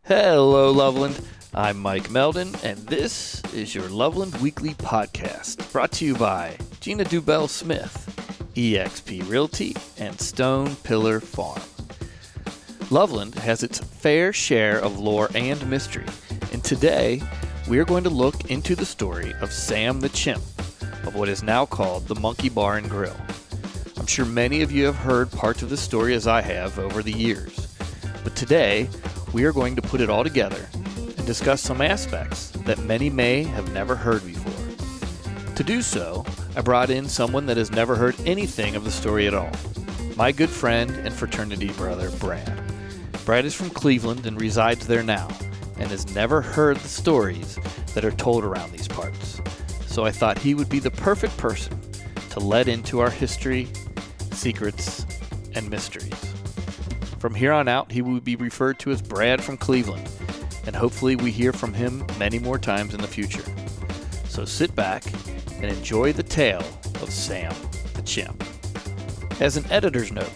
Hello, Loveland. I'm Mike Meldon, and this is your Loveland Weekly Podcast, brought to you by Gina Dubell-Smith, eXp Realty, and Stone Pillar Farm. Loveland has its fair share of lore and mystery, and today we are going to look into the story of Sam the Chimp, of what is now called the Monkey Bar and Grille. I'm sure many of you have heard parts of this story as I have over the years, but today we are going to put it all together and discuss some aspects that many may have never heard before. To do so, I brought in someone that has never heard anything of the story at all. My good friend and fraternity brother, Brad. Brad is from Cleveland and resides there now, and has never heard the stories that are told around these parts. So I thought he would be the perfect person to let into our history, secrets, and mysteries. From here on out, he will be referred to as Brad from Cleveland, and hopefully we hear from him many more times in the future. So sit back and enjoy the tale of Sam the Chimp. As an editor's note,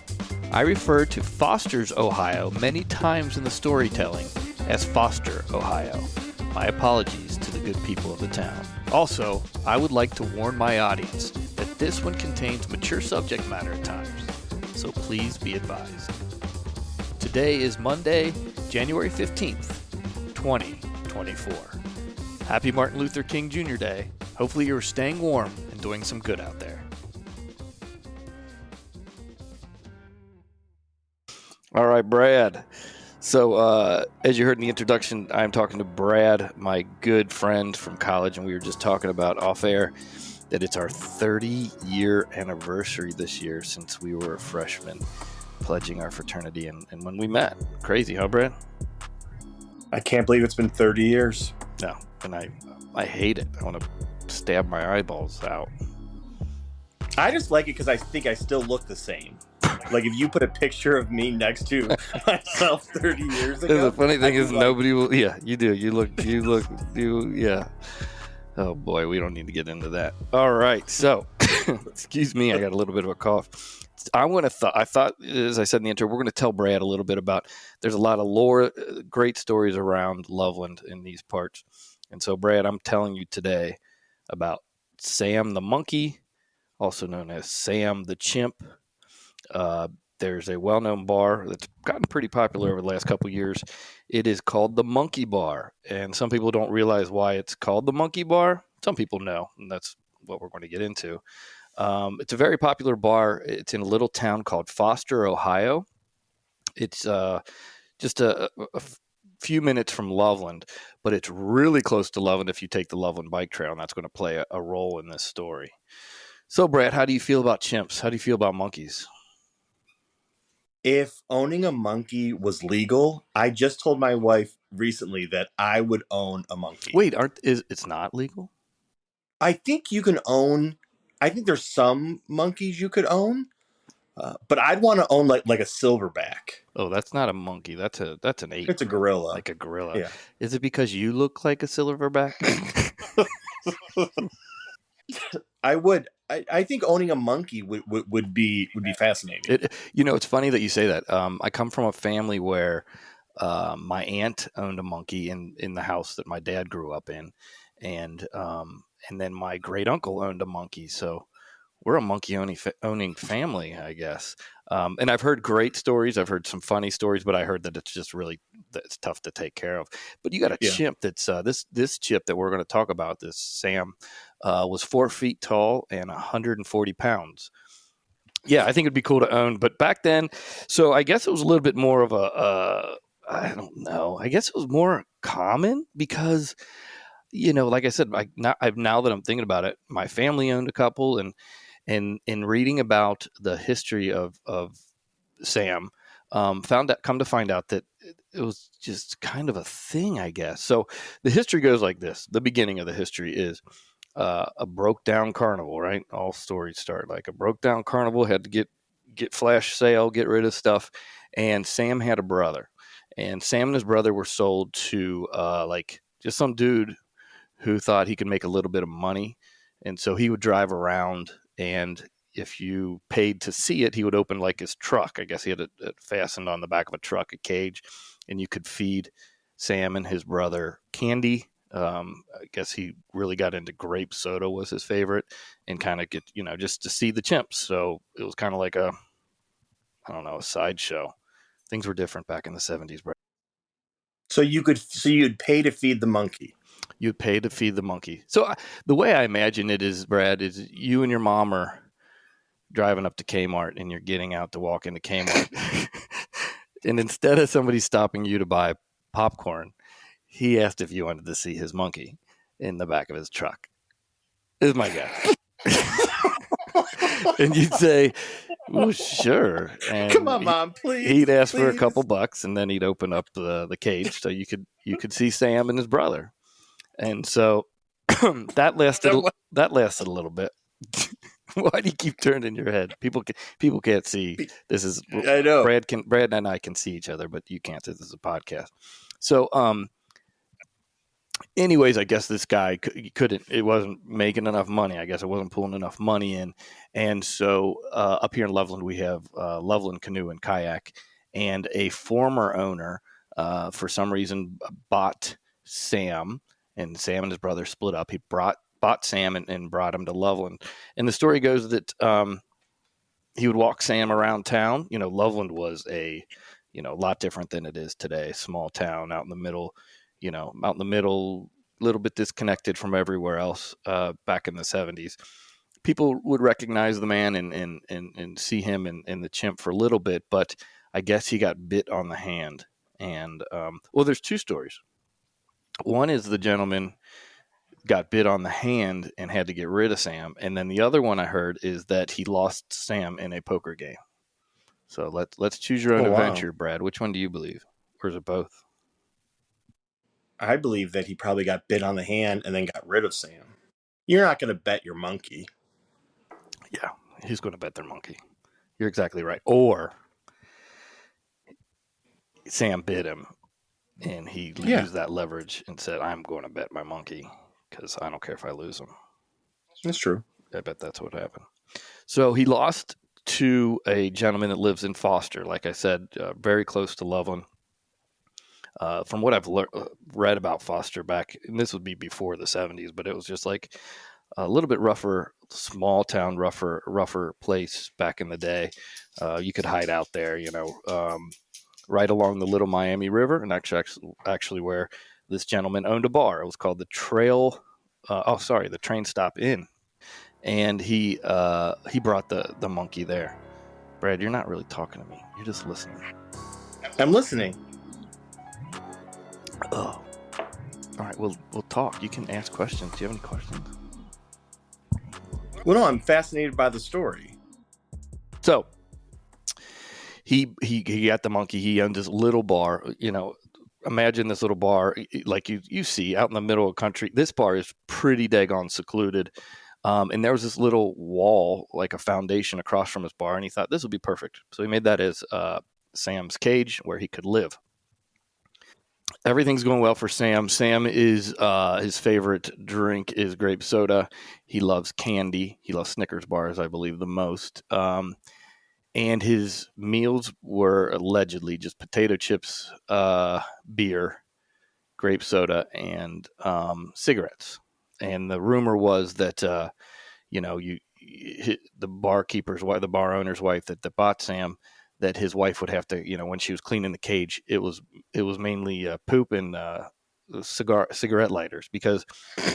I refer to Foster's, Ohio many times in the storytelling as Foster, Ohio. My apologies to the good people of the town. Also, I would like to warn my audience that this one contains mature subject matter at times, so please be advised. Today is Monday, January 15th, 2024. Happy Martin Luther King Jr. Day. Hopefully you're staying warm and doing some good out there. All right, Brad. So as you heard in the introduction, I'm talking to Brad, my good friend from college, and we were just talking about off air that it's our 30-year anniversary this year since we were freshmen, pledging our fraternity and when we met. Crazy, huh, Brad? I can't believe it's been 30 years. No, and I hate it. I want to stab my eyeballs out. I just like it because I think I still look the same. Like if you put a picture of me next to myself 30 years ago. The funny thing is nobody will. Yeah, you do. Yeah. Oh boy, we don't need to get into that. All right, so excuse me, I got a little bit of a cough. I thought, as I said in the intro, we're going to tell Brad a little bit about. There's a lot of lore, great stories around Loveland in these parts, and so Brad, I'm telling you today about Sam the Monkey, also known as Sam the Chimp. There's a well-known bar that's gotten pretty popular over the last couple of years. It is called the Monkey Bar, and some people don't realize why it's called the Monkey Bar. Some people know, and that's what we're going to get into. It's a very popular bar. It's in a little town called Foster, Ohio. It's just a few minutes from Loveland, but it's really close to Loveland if you take the Loveland bike trail, and that's going to play a role in this story. So, Brad, how do you feel about chimps? How do you feel about monkeys? If owning a monkey was legal, I just told my wife recently that I would own a monkey. Wait, it's not legal? I think you can own. I think there's some monkeys you could own, but I'd want to own like a silverback. Oh, that's not a monkey. That's an ape. It's a gorilla. Like a gorilla. Yeah. Is it because you look like a silverback? I would. I think owning a monkey would be fascinating. It's funny that you say that. I come from a family where my aunt owned a monkey in the house that my dad grew up in, and then my great uncle owned a monkey. So we're a monkey owning family, I guess. And I've heard great stories. I've heard some funny stories, but I heard that it's just it's tough to take care of. But you got a chimp that's this chip that we're going to talk about. This Sam was 4 feet tall and 140 pounds. Yeah, I think it'd be cool to own. But back then, so I guess it was a little bit more of I don't know. I guess it was more common because, like I said, now that I'm thinking about it, my family owned a couple, and in reading about the history of Sam, come to find out that it was just kind of a thing, I guess. So the history goes like this. The beginning of the history is a broke down carnival, right? All stories start like a broke down carnival, had to get flash sale, get rid of stuff. And Sam had a brother, and Sam and his brother were sold to just some dude who thought he could make a little bit of money. And so he would drive around, and if you paid to see it, he would open like his truck. I guess he had it fastened on the back of a truck, a cage, and you could feed Sam and his brother Candy. I guess he really got into grape soda was his favorite, and kind of get just to see the chimps. So it was kind of like a sideshow. Things were different back in the 70s, Brad. So you'd pay to feed the monkey. You'd pay to feed the monkey. So the way I imagine it is, Brad, is you and your mom are driving up to Kmart and you're getting out to walk into Kmart. And instead of somebody stopping you to buy popcorn, he asked if you wanted to see his monkey in the back of his truck. Is my guess. And you'd say, well, sure. And come on, Mom, please. He'd ask for a couple bucks, and then he'd open up the cage so you could see Sam and his brother. And so that lasted a little bit. Why do you keep turning your head? People can't see. This is I know. Brad and I can see each other, but you can't. This is a podcast. So anyways, I guess this guy couldn't. It wasn't making enough money. I guess it wasn't pulling enough money in. And so up here in Loveland, we have Loveland Canoe and Kayak, and a former owner for some reason bought Sam, and Sam and his brother split up. He bought Sam and brought him to Loveland. And the story goes that he would walk Sam around town. Loveland was a lot different than it is today. Small town out in the middle, a little bit disconnected from everywhere else back in the 70s. People would recognize the man and see him in the chimp for a little bit, but I guess he got bit on the hand. And, there's two stories. One is the gentleman got bit on the hand and had to get rid of Sam. And then the other one I heard is that he lost Sam in a poker game. So let's choose your own adventure, Brad. Which one do you believe? Or is it both? I believe that he probably got bit on the hand and then got rid of Sam. You're not going to bet your monkey. Yeah, he's going to bet their monkey. You're exactly right. Or Sam bit him and he used that leverage and said, I'm going to bet my monkey because I don't care if I lose him. That's true. I bet that's what happened. So he lost to a gentleman that lives in Foster, like I said, very close to Loveland. From what I've read about Foster back, and this would be before the 70s, but it was just like a little bit rougher, small town, rougher place back in the day. You could hide out there, right along the Little Miami River, and actually where this gentleman owned a bar. It was called the Train Stop Inn, and he brought the monkey there. Brad, you're not really talking to me. You're just listening. I'm listening. Oh, all right. We'll talk. You can ask questions. Do you have any questions? Well, no, I'm fascinated by the story. So he got the monkey. He owned this little bar. Imagine this little bar like you see out in the middle of the country. This bar is pretty daggone secluded. And there was this little wall, like a foundation across from his bar, and he thought this would be perfect. So he made that as Sam's cage where he could live. Everything's going well for Sam. Sam is his favorite drink is grape soda. He loves candy. He loves Snickers bars, I believe, the most. And his meals were allegedly just potato chips, beer, grape soda, and cigarettes. And the rumor was that the bar owner's wife that bought Sam, that his wife would have to, when she was cleaning the cage, it was mainly poop and cigarette lighters, because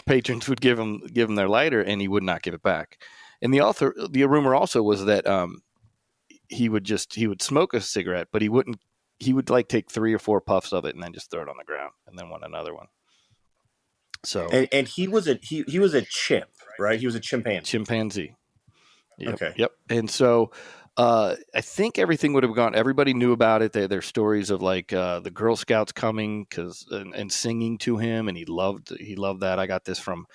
patrons would give him their lighter and he would not give it back. And the rumor also was that he would smoke a cigarette, but he would like take 3 or 4 puffs of it and then just throw it on the ground and then want another one. So and he was a chimp, right? He was a chimpanzee. Yep, okay. Yep. And so I think everything would have gone. Everybody knew about it. There's stories of like the Girl Scouts coming and singing to him, and he loved that. I got this from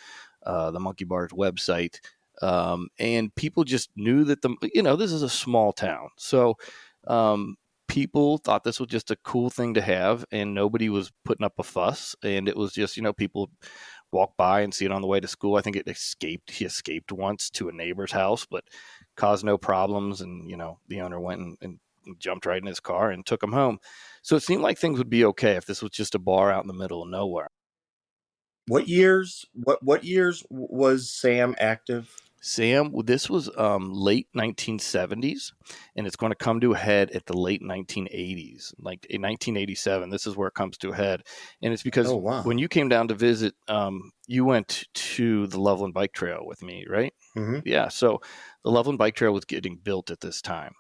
the Monkey Bar's website, and people just knew that this is a small town, so people thought this was just a cool thing to have, and nobody was putting up a fuss, and it was just people walk by and see it on the way to school. I think he escaped once to a neighbor's house, but caused no problems, and the owner went and jumped right in his car and took him home. So it seemed like things would be okay if this was just a bar out in the middle of nowhere. What years? What years was Sam active? Sam, this was late 1970s, and it's going to come to a head at the late 1980s. Like in 1987, this is where it comes to a head. And it's because when you came down to visit, you went to the Loveland Bike Trail with me, right? Mm-hmm. Yeah, so the Loveland Bike Trail was getting built at this time.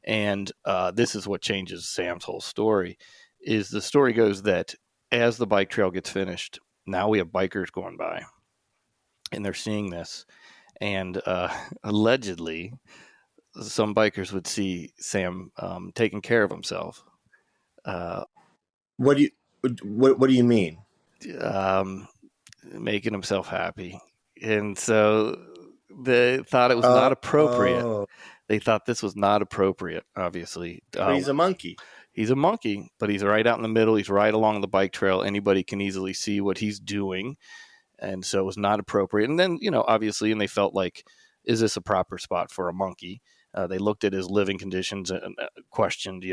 And this is what changes Sam's whole story, is the story goes that as the bike trail gets finished, now we have bikers going by, and they're seeing this. And allegedly, some bikers would see Sam taking care of himself. What do you mean? Making himself happy, and so they thought it was not appropriate. They thought this was not appropriate. Obviously, but he's a monkey. He's a monkey, but he's right out in the middle. He's right along the bike trail. Anybody can easily see what he's doing. And so it was not appropriate. And then, obviously, and they felt like, is this a proper spot for a monkey? They looked at his living conditions and questioned,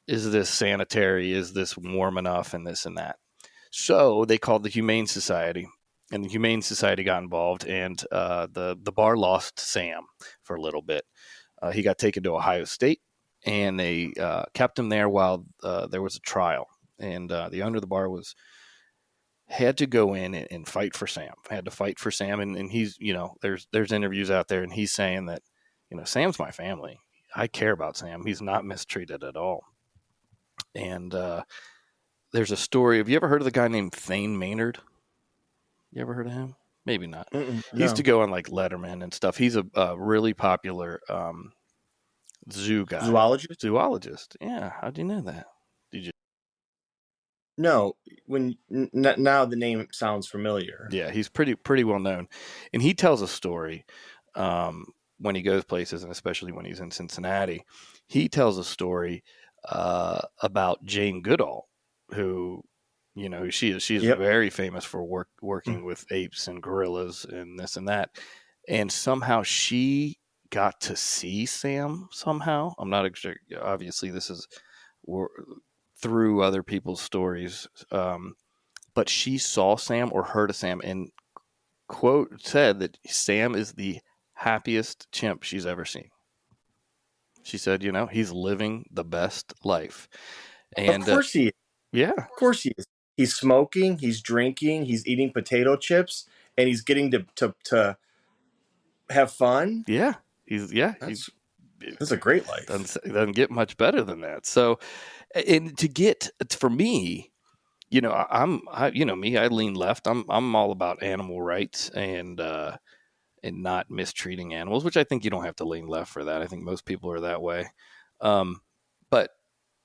is this sanitary? Is this warm enough? And this and that. So they called the Humane Society, and the Humane Society got involved, and the bar lost Sam for a little bit. He got taken to Ohio State, and they kept him there while there was a trial. And the owner of the bar had to go in and fight for Sam. Had to fight for Sam, and he's, there's interviews out there, and he's saying that, Sam's my family. I care about Sam. He's not mistreated at all. And there's a story. Have you ever heard of the guy named Thane Maynard? You ever heard of him? Maybe not. No. He used to go on like Letterman and stuff. He's a really popular zoo guy. Zoologist. Yeah. How'd you know that? Did you? No, now the name sounds familiar. Yeah, he's pretty well known, and he tells a story when he goes places, and especially when he's in Cincinnati. He tells a story about Jane Goodall, who, she is very famous for working with apes and gorillas and this and that, and somehow she got to see Sam. Somehow, I'm not sure. Obviously, this is through other people's stories, but she saw Sam or heard of Sam and said that Sam is the happiest chimp she's ever seen. She said, he's living the best life. And of course he is. Yeah. Of course he is. He's smoking, he's drinking, he's eating potato chips, and he's getting to have fun. Yeah. That's a great life. Doesn't get much better than that. So, and for me, I lean left. I'm all about animal rights and not mistreating animals, which I think you don't have to lean left for that. I think most people are that way. But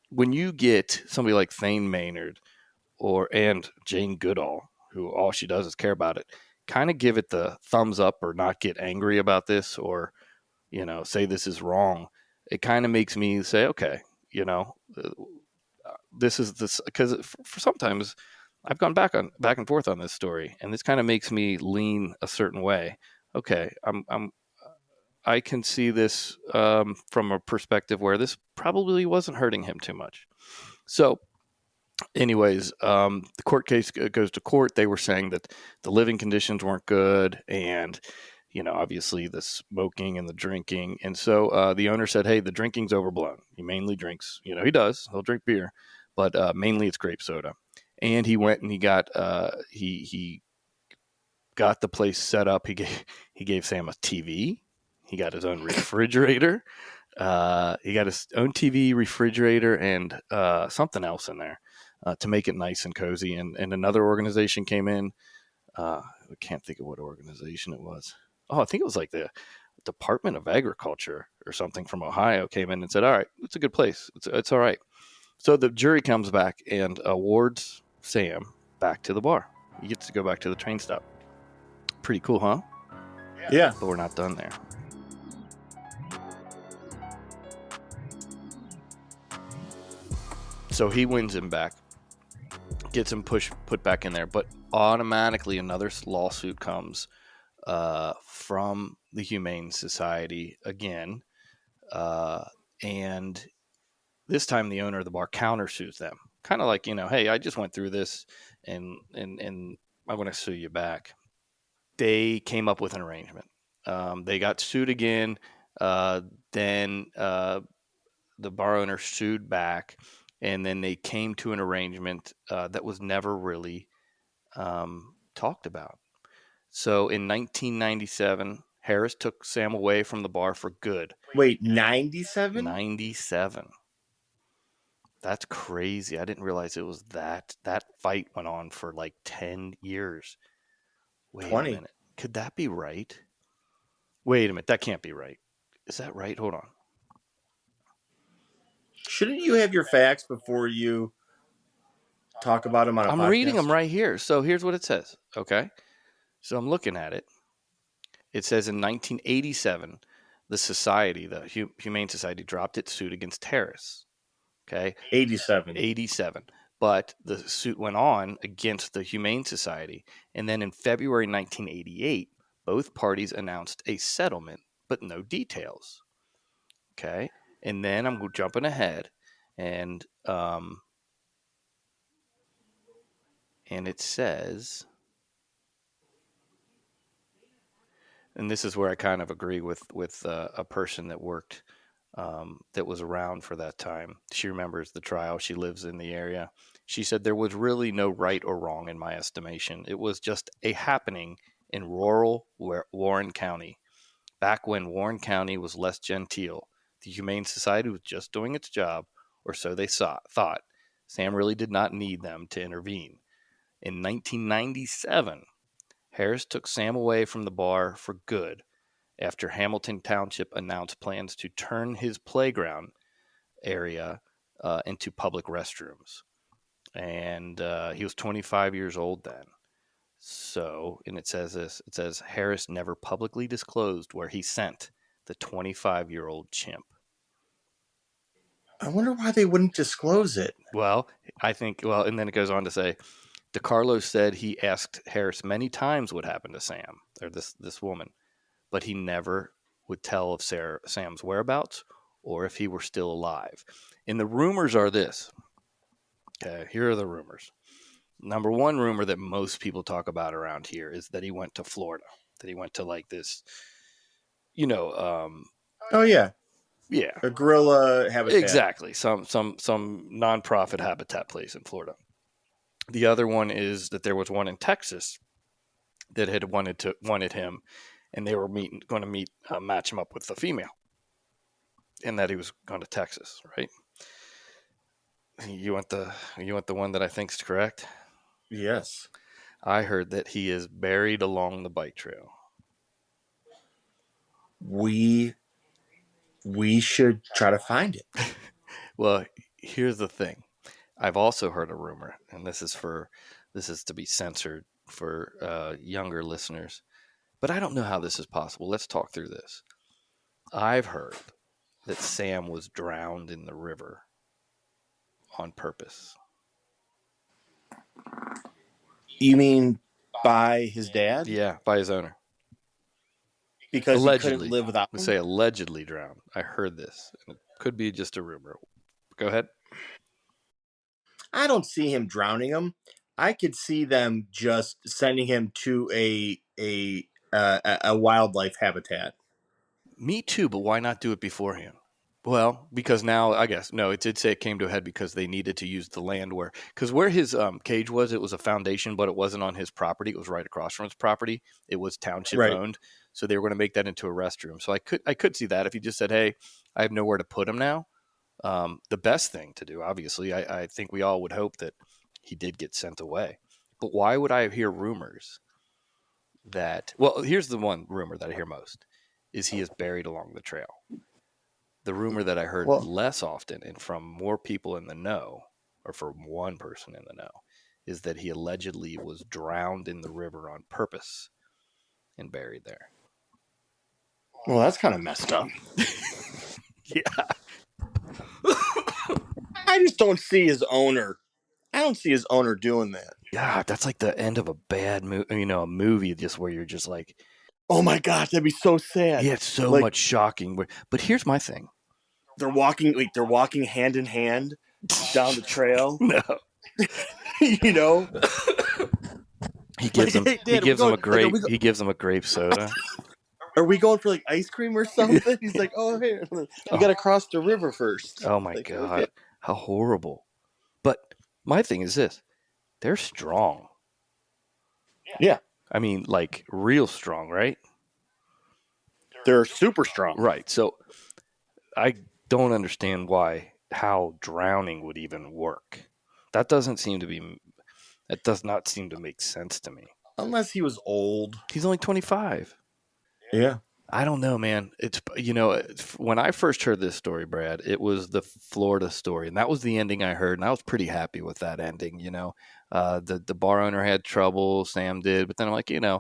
when you get somebody like Thane Maynard and Jane Goodall, who all she does is care about it, kind of give it the thumbs up or not get angry about this or, say this is wrong. It kind of makes me say, okay, this is this, because for sometimes I've gone back and forth on this story, and this kind of makes me lean a certain way. Okay, I can see this from a perspective where this probably wasn't hurting him too much. So, anyways, the court case goes to court. They were saying that the living conditions weren't good, and obviously the smoking and the drinking. And so the owner said, "Hey, the drinking's overblown. He mainly drinks. He does. He'll drink beer, but mainly it's grape soda." And he went and he got he got the place set up. He gave Sam a TV. He got his own refrigerator. He got his own TV, refrigerator, and something else in there to make it nice and cozy. And another organization came in. I can't think of what organization it was. Oh, I think it was like the Department of Agriculture or something from Ohio came in and said, all right, it's a good place. It's all right. So the jury comes back and awards Sam back to the bar. He gets to go back to the train stop. Pretty cool, huh? Yeah. But we're not done there. So he wins him back, gets him put back in there, but automatically another lawsuit comes from the Humane Society again, And this time the owner of the bar countersues them, kind of like, hey, I just went through this, and I'm going to sue you back. They came up with an arrangement. They got sued again. Then the bar owner sued back, and then they came to an arrangement that was never really talked about. So in 1997, Harris took Sam away from the bar for good. Wait, 97? 97. That's crazy. I didn't realize it was that. That fight went on for like 10 years. Wait 20. a minute. Could that be right? Wait a minute. That can't be right. Is that right? Hold on. Shouldn't you have your facts before you talk about them on a podcast? I'm reading them right here. So here's what it says. Okay. So I'm looking at it. It says in 1987, the society, the Humane Society, dropped its suit against Harris. Okay. 87. But the suit went on against the Humane Society. And then in February 1988, both parties announced a settlement, but no details. Okay. And then I'm jumping ahead, and it says, and this is where I kind of agree with a person that worked, that was around for that time. She remembers the trial. She lives in the area. She said there was really no right or wrong in my estimation. It was just a happening in rural Warren County, back when Warren County was less genteel. The Humane Society was just doing its job, or so they thought. Sam really did not need them to intervene. In 1997, Harris took Sam away from the bar for good after Hamilton Township announced plans to turn his playground area into public restrooms. And he was 25 years old then. So, and it says this, it says Harris never publicly disclosed where he sent the 25-year-old chimp. I wonder why they wouldn't disclose it. Well, and then it goes on to say, DeCarlo said he asked Harris many times what happened to Sam, or this woman, but he never would tell of Sam's whereabouts or if he were still alive. And the rumors are this. Okay, here are the rumors. Number one rumor that most people talk about around here is that he went to Florida, that he went to like this, Oh yeah. Yeah. A gorilla habitat. Exactly. Some nonprofit habitat place in Florida. The other one is that there was one in Texas that had wanted him, and they were going to match him up with the female, and that he was going to Texas, right? You want the one that I think is correct? Yes. I heard that he is buried along the bike trail. We should try to find it. Well, here's the thing. I've also heard a rumor, and this is to be censored for younger listeners, but I don't know how this is possible. Let's talk through this. I've heard that Sam was drowned in the river on purpose. You mean by his dad? Yeah, by his owner. Because allegedly. He couldn't live without him? We say allegedly drowned. I heard this. And it could be just a rumor. Go ahead. I don't see him drowning him. I could see them just sending him to a wildlife habitat. Me too, but why not do it beforehand? Well, because now, I guess, no, it did say it came to a head because they needed to use the land where his cage was, it was a foundation, but it wasn't on his property. It was right across from his property. It was township owned. So they were going to make that into a restroom. So I could see that if you just said, hey, I have nowhere to put him now. The best thing to do, obviously, I think we all would hope that he did get sent away. But why would I hear rumors that, well, here's the one rumor that I hear most, is he is buried along the trail. The rumor that I heard less often and from more people in the know, or from one person in the know, is that he allegedly was drowned in the river on purpose and buried there. Well, that's kind of messed up. Yeah. I just don't see his owner. I don't see his owner doing that. God, that's like the end of a bad movie, a movie just where you're just like, oh my gosh, that'd be so sad. Yeah, it's so much shocking. But here's my thing. they're walking hand in hand down the trail. No. You know, He gives them. Hey, Dad, he gives them a grape. like, He gives them a grape soda. are we going for like ice cream or something? He's like, oh, here, we got to cross the river first. Oh my like, God, okay. how horrible! But my thing is this: they're strong. Yeah, I mean, like real strong, right? they're super strong. Right. So I don't understand how drowning would even work. That does not seem to make sense to me. Unless he was old. He's only 25. Yeah. I don't know, man. It's when I first heard this story, Brad, it was the Florida story, and that was the ending I heard, and I was pretty happy with that ending. The bar owner had trouble, Sam did, but then I'm like, I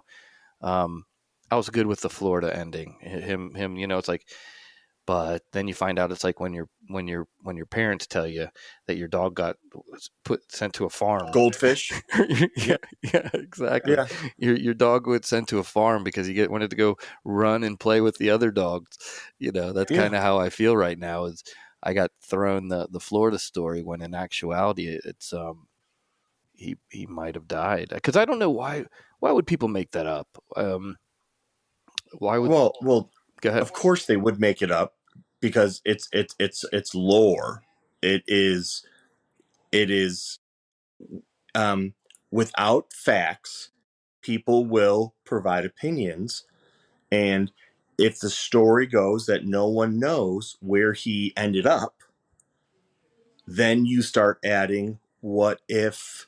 was good with the Florida ending. Him, it's like, but then you find out it's like when your parents tell you that your dog got sent to a farm. Goldfish. yeah, exactly. Yeah. Your dog was sent to a farm because he wanted to go run and play with the other dogs. That's kind of how I feel right now. Is I got thrown the Florida story when in actuality it's he might have died, because I don't know why would people make that up. Why would well go ahead. Of course they would make it up because it's lore. It is without facts, people will provide opinions, and if the story goes that no one knows where he ended up, then you start adding what if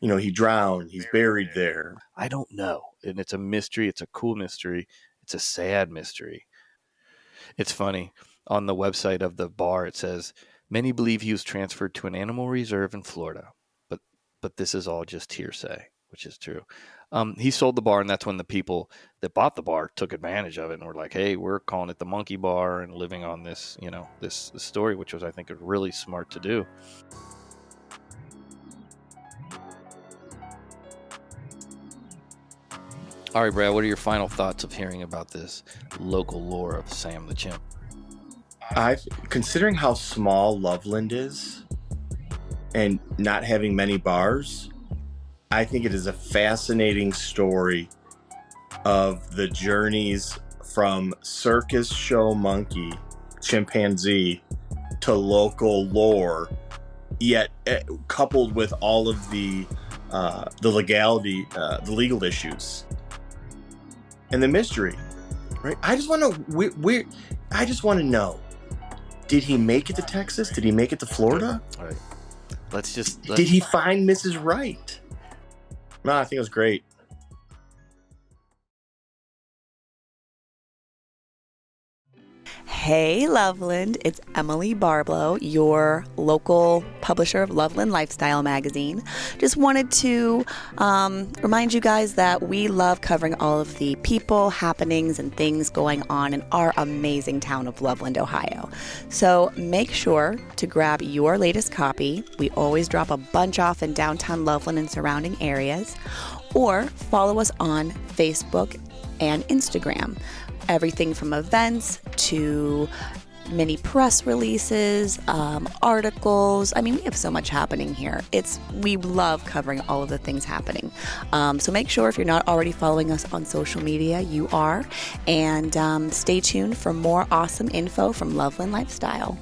he drowned, he's buried there. I don't know. And it's a mystery. It's a cool mystery. It's a sad mystery. It's funny. On the website of the bar, it says, many believe he was transferred to an animal reserve in Florida, but this is all just hearsay, which is true. He sold the bar, and that's when the people that bought the bar took advantage of it and were like, hey, we're calling it the Monkey Bar and living on this, this story, which was, I think, really smart to do. All right, Brad, what are your final thoughts of hearing about this local lore of Sam the Chimp? Considering how small Loveland is and not having many bars, I think it is a fascinating story of the journeys from circus show monkey, chimpanzee, to local lore, yet coupled with all of the legality, the legal issues, and the mystery. Right? I just want to know. Did he make it to Texas? Did he make it to Florida? All right. Did he find Mrs. Right? No, I think it was great. Hey Loveland, it's Emily Barblow, your local publisher of Loveland Lifestyle magazine. Just wanted to remind you guys that we love covering all of the people, happenings, and things going on in our amazing town of Loveland, Ohio. So make sure to grab your latest copy. We always drop a bunch off in downtown Loveland and surrounding areas, or follow us on Facebook and Instagram. Everything from events to mini press releases, articles. I mean, we have so much happening here. We love covering all of the things happening. So make sure if you're not already following us on social media, you are. And stay tuned for more awesome info from Loveland Lifestyle.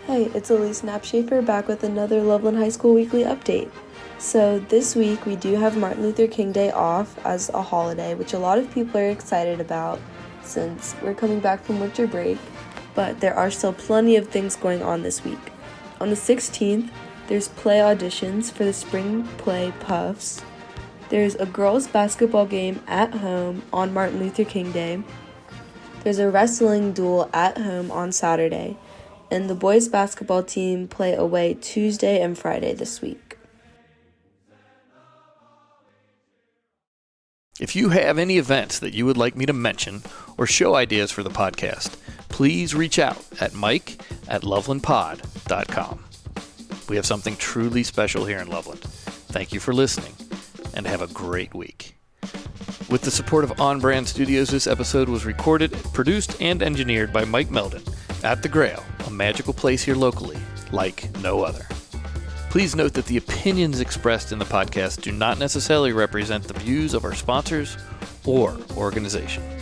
Hey, it's Elise Knapschafer back with another Loveland High School Weekly Update. So this week we do have Martin Luther King Day off as a holiday, which a lot of people are excited about since we're coming back from winter break, but there are still plenty of things going on this week. On the 16th, there's play auditions for the Spring Play Puffs. There's a girls' basketball game at home on Martin Luther King Day. There's a wrestling duel at home on Saturday. And the boys' basketball team play away Tuesday and Friday this week. If you have any events that you would like me to mention or show ideas for the podcast, please reach out at mike@lovelandpod.com. We have something truly special here in Loveland. Thank you for listening, and have a great week. With the support of On Brand Studios, this episode was recorded, produced, and engineered by Mike Meldon at The Grail, a magical place here locally, like no other. Please note that the opinions expressed in the podcast do not necessarily represent the views of our sponsors or organization.